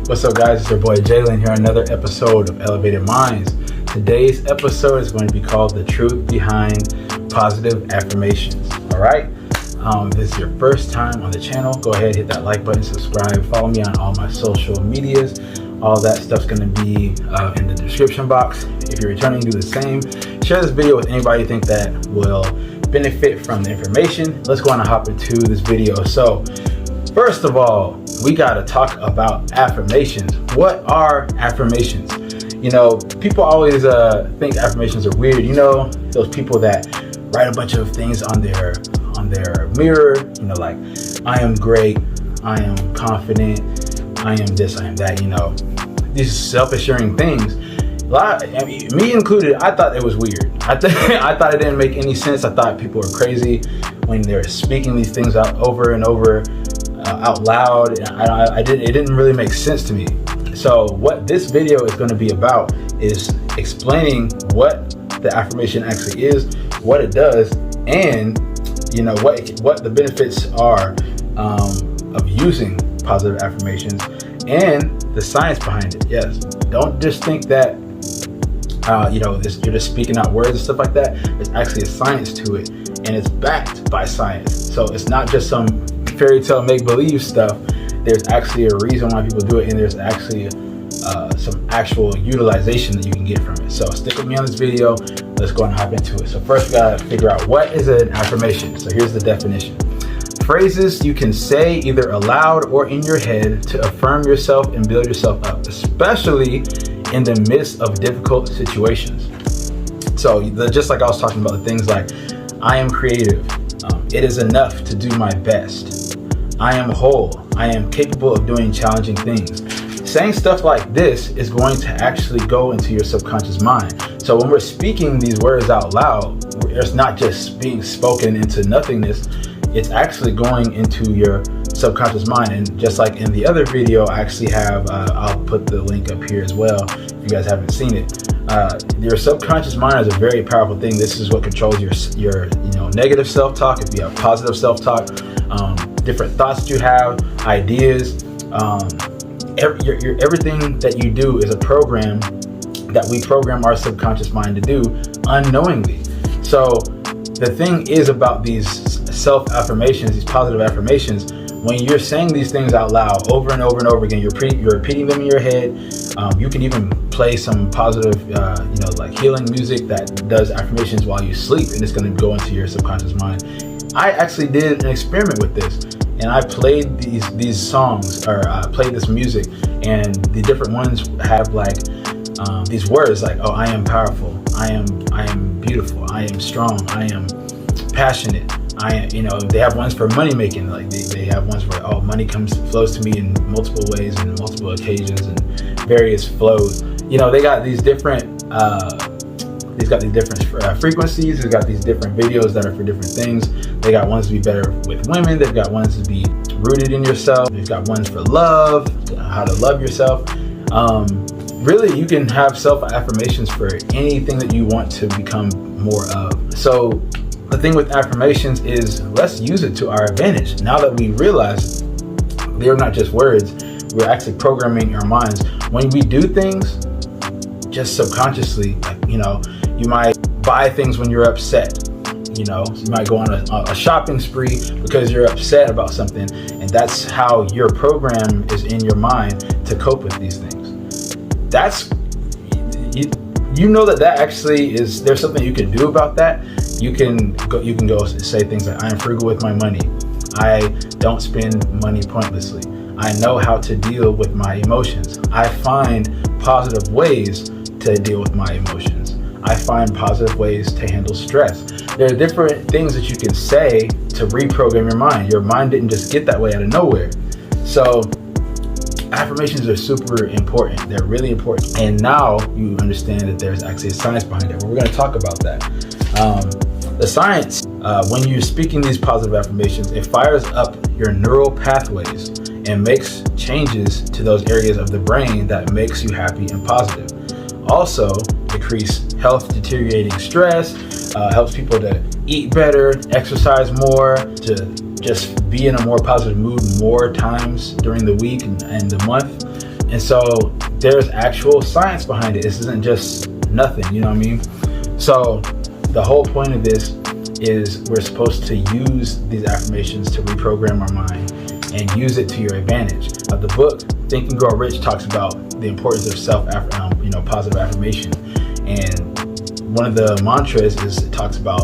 What's up, guys? It's your boy Jalen here on another episode of Elevated Minds. Today's episode is going to be called The Truth Behind Positive Affirmations. All right? If this is your first time on the channel, go ahead, hit that like button, subscribe, follow me on all my social medias. All that stuff's going to be in the description box. If you're returning, do the same. Share this video with anybody you think that will benefit from the information. Let's go on and hop into this video. So, first of all, we got to talk about affirmations. What are affirmations? You know, people always think affirmations are weird. You know, those people that write a bunch of things on their mirror, you know, like, I am great, I am confident, I am this, I am that, you know, these self-assuring things. Me included, I thought it was weird. I thought it didn't make any sense. I thought people were crazy when they're speaking these things out over and over out loud. It didn't really make sense to me. So what this video is going to be about is explaining what the affirmation actually is, what it does, and you know what the benefits are of using positive affirmations and the science behind it. Yes, don't just think that you're just speaking out words and stuff like that. There's actually a science to it, and it's backed by science. So it's not just some fairy tale make-believe stuff. There's actually a reason why people do it, and there's actually some actual utilization that you can get from it. So stick with me on this video. Let's go and hop into it. So first we gotta figure out what is an affirmation. So here's the definition. Phrases you can say either aloud or in your head to affirm yourself and build yourself up, especially in the midst of difficult situations. So just like I was talking about, the things like, I am creative, it is enough to do my best, I am whole, I am capable of doing challenging things. Saying stuff like this is going to actually go into your subconscious mind. So when we're speaking these words out loud, it's not just being spoken into nothingness, it's actually going into your subconscious mind. And just like in the other video, I actually have, I'll put the link up here as well if you guys haven't seen it. Your subconscious mind is a very powerful thing. This is what controls your negative self-talk. If you have positive self-talk, different thoughts that you have, ideas, everything that you do is a program that we program our subconscious mind to do unknowingly. So the thing is about these self-affirmations, these positive affirmations, when you're saying these things out loud over and over and over again, you're repeating them in your head. You can even play some positive, like healing music that does affirmations while you sleep, and it's going to go into your subconscious mind. I actually did an experiment with this, and I played these songs, or played this music, and the different ones have like these words like, oh, I am powerful, I am beautiful, I am strong, I am passionate. They have ones for money making, like they have ones where, oh, money flows to me in multiple ways and multiple occasions and various flows. You know, they got these different frequencies. They've got these different videos that are for different things. They got ones to be better with women. They've got ones to be rooted in yourself. They've got ones for love, how to love yourself. Really, you can have self-affirmations for anything that you want to become more of. So the thing with affirmations is, let's use it to our advantage. Now that we realize they're not just words, we're actually programming our minds. When we do things just subconsciously, like, you might buy things when you're upset. You might go on a shopping spree because you're upset about something, and that's how your program is in your mind to cope with these things. That's, that actually is, there's something you can do about that. You can go say things like, I am frugal with my money, I don't spend money pointlessly, I know how to deal with my emotions, I find positive ways to deal with my emotions, I find positive ways to handle stress. There are different things that you can say to reprogram your mind. Your mind didn't just get that way out of nowhere. So affirmations are super important. They're really important. And now you understand that there's actually a science behind it. We're going to talk about that. The science, when you're speaking these positive affirmations, it fires up your neural pathways and makes changes to those areas of the brain that makes you happy and positive. Also, decrease health deteriorating stress, helps people to eat better, exercise more, to just be in a more positive mood more times during the week and the month. And so there's actual science behind it. This isn't just nothing, you know what I mean? So the whole point of this is we're supposed to use these affirmations to reprogram our mind and use it to your advantage. The book Think and Grow Rich talks about the importance of positive affirmation. And one of the mantras is, it talks about,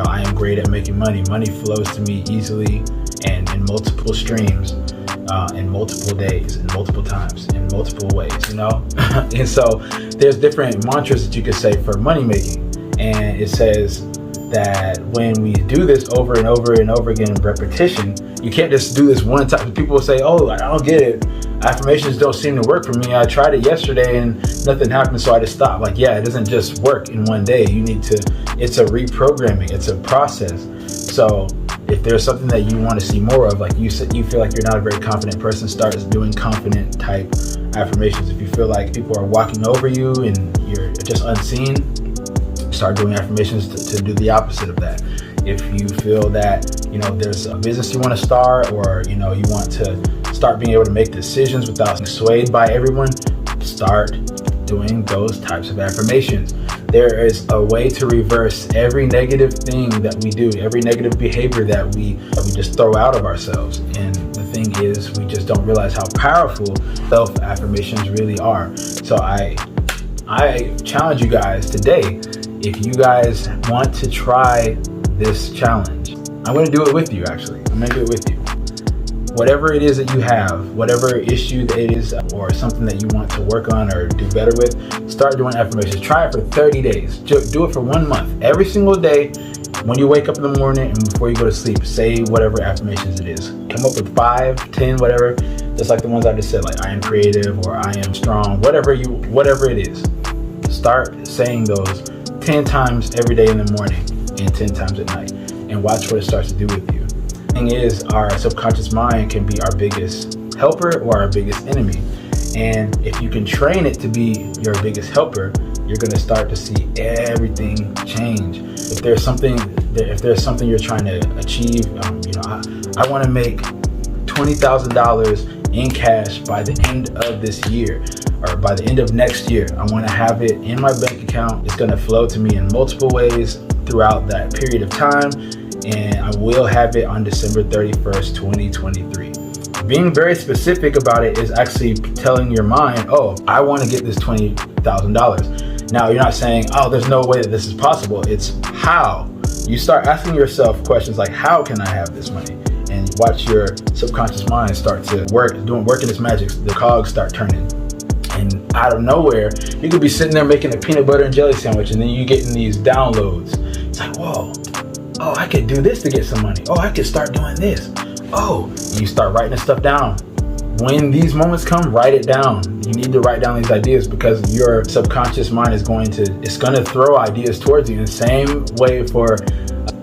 I am great at making money. Money flows to me easily and in multiple streams, in multiple days, in multiple times, in multiple ways, And so there's different mantras that you could say for money making. And it says that when we do this over and over and over again in repetition, you can't just do this one time. People will say, oh, I don't get it. Affirmations don't seem to work for me. I tried it yesterday and nothing happened, so I just stopped. It doesn't just work in one day. It's a reprogramming, it's a process. So if there's something that you want to see more of, like you feel like you're not a very confident person, start doing confident type affirmations. If you feel like people are walking over you and you're just unseen, start doing affirmations to do the opposite of that. If you feel that, there's a business you want to start, or, you want to start being able to make decisions without being swayed by everyone, start doing those types of affirmations. There is a way to reverse every negative thing that we do, every negative behavior that we just throw out of ourselves. And the thing is, we just don't realize how powerful self-affirmations really are. So I challenge you guys today, if you guys want to try this challenge, I'm going to do it with you, actually. I'm going to do it with you. Whatever it is that you have, whatever issue it is, or something that you want to work on or do better with, start doing affirmations. Try it for 30 days. Do it for 1 month. Every single day, when you wake up in the morning and before you go to sleep, say whatever affirmations it is. Come up with 5, 10, whatever, just like the ones I just said, like I am creative or I am strong, whatever it is. Start saying those 10 times every day in the morning and 10 times at night, and watch what it starts to do with you. The thing is, our subconscious mind can be our biggest helper or our biggest enemy. And if you can train it to be your biggest helper, you're going to start to see everything change. If there's something you're trying to achieve, I want to make $20,000 in cash by the end of this year, or by the end of next year. I want to have it in my bank account. It's going to flow to me in multiple ways throughout that period of time, and I will have it on December 31st, 2023. Being very specific about it is actually telling your mind, oh, I want to get this $20,000. Now, you're not saying, oh, there's no way that this is possible. It's how. You start asking yourself questions like, how can I have this money? And watch your subconscious mind start to working its magic. The cogs start turning. And out of nowhere, you could be sitting there making a peanut butter and jelly sandwich, and then you getting these downloads. It's like, whoa, oh, I could do this to get some money. Oh, I could start doing this. Oh, and you start writing this stuff down. When these moments come, write it down. You need to write down these ideas, because your subconscious mind is going to throw ideas towards you in the same way. For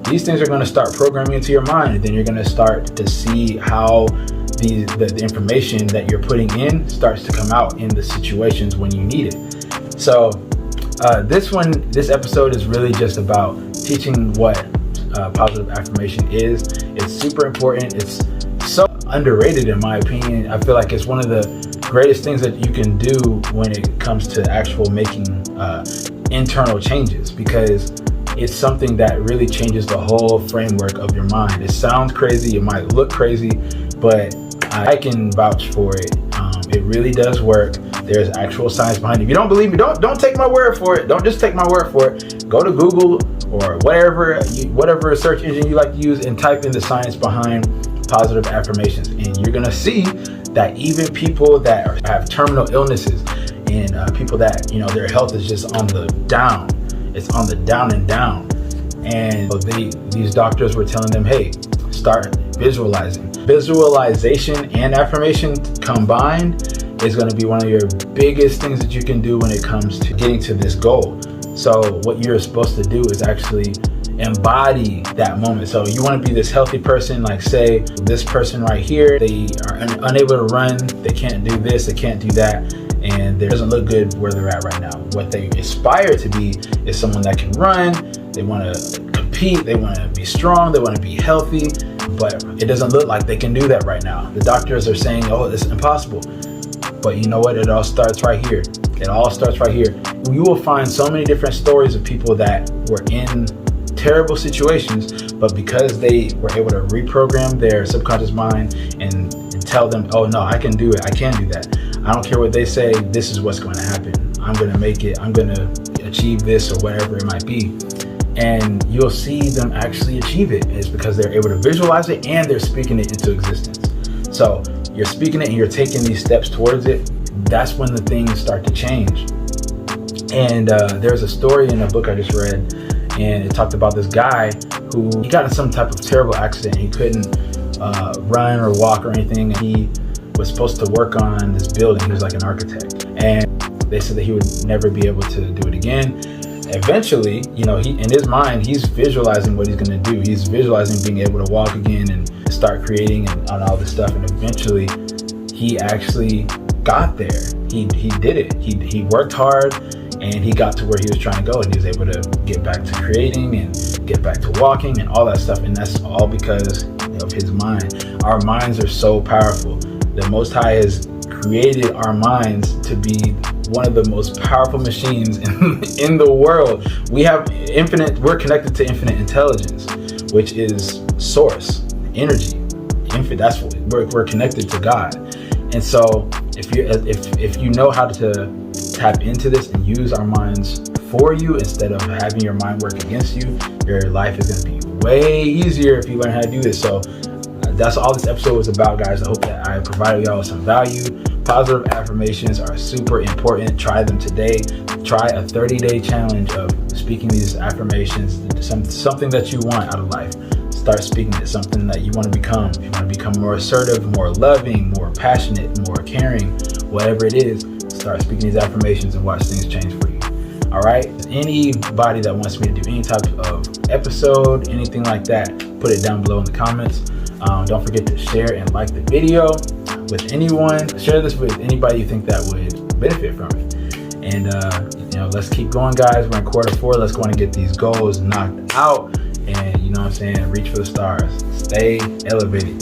these things are going to start programming into your mind, and then you're going to start to see how the information that you're putting in starts to come out in the situations when you need it. So this episode is really just about teaching what positive affirmation is. It's super important. It's so underrated in my opinion. I feel like it's one of the greatest things that you can do when it comes to actual making internal changes, because it's something that really changes the whole framework of your mind. It sounds crazy, it might look crazy, but I can vouch for it. It really does work. There's actual science behind it. If you don't believe me, don't take my word for it. Don't just take my word for it. Go to Google or whatever search engine you like to use, and type in the science behind positive affirmations, and you're gonna see that even people that have terminal illnesses and people that their health is just on the down, it's on the down and down, and these doctors were telling them, hey, start visualizing. Visualization and affirmation combined is going to be one of your biggest things that you can do when it comes to getting to this goal. So what you're supposed to do is actually embody that moment. So you want to be this healthy person, like say this person right here, they are unable to run, they can't do this, they can't do that, and it doesn't look good where they're at right now. What they aspire to be is someone that can run, They want to compete. They want to be strong. They want to be healthy. But it doesn't look like they can do that right now. The doctors are saying, oh, it's impossible. But you know what? It all starts right here. It all starts right here. You will find so many different stories of people that were in terrible situations, but because they were able to reprogram their subconscious mind and tell them, oh no, I can do it. I can do that. I don't care what they say. This is what's going to happen. I'm going to make it. I'm going to achieve this or whatever it might be. And you'll see them actually achieve it. It's because they're able to visualize it and they're speaking it into existence. So you're speaking it and you're taking these steps towards it. That's when the things start to change. And there's a story in a book I just read, and it talked about this guy who he got in some type of terrible accident. He couldn't run or walk or anything. He was supposed to work on this building. He was like an architect, and they said that he would never be able to do it again. Eventually, he in his mind, he's visualizing what he's going to do. He's visualizing being able to walk again and start creating and all this stuff. And eventually, he actually got there. He did it. He worked hard, and he got to where he was trying to go, and he was able to get back to creating and get back to walking and all that stuff. And that's all because of his mind. Our minds are so powerful. The Most High has created our minds to be one of the most powerful machines in the world. We're connected to infinite intelligence, which is source, energy, that's what we're connected to God. And so if you know how to tap into this and use our minds for you instead of having your mind work against you, your life is going to be way easier if you learn how to do this. So that's all this episode was about, guys. I hope that I provided y'all some value. Positive affirmations are super important. Try them today. Try a 30-day challenge of speaking these affirmations, something that you want out of life. Start speaking it, something that you want to become. If you want to become more assertive, more loving, more passionate, more caring, whatever it is, start speaking these affirmations and watch things change for you. All right? Anybody that wants me to do any type of episode, anything like that, put it down below in the comments. Don't forget to share and like the video with anyone. Share this with anybody you think that would benefit from it. And let's keep going, guys. We're in quarter 4. Let's go and get these goals knocked out. And reach for the stars. Stay elevated.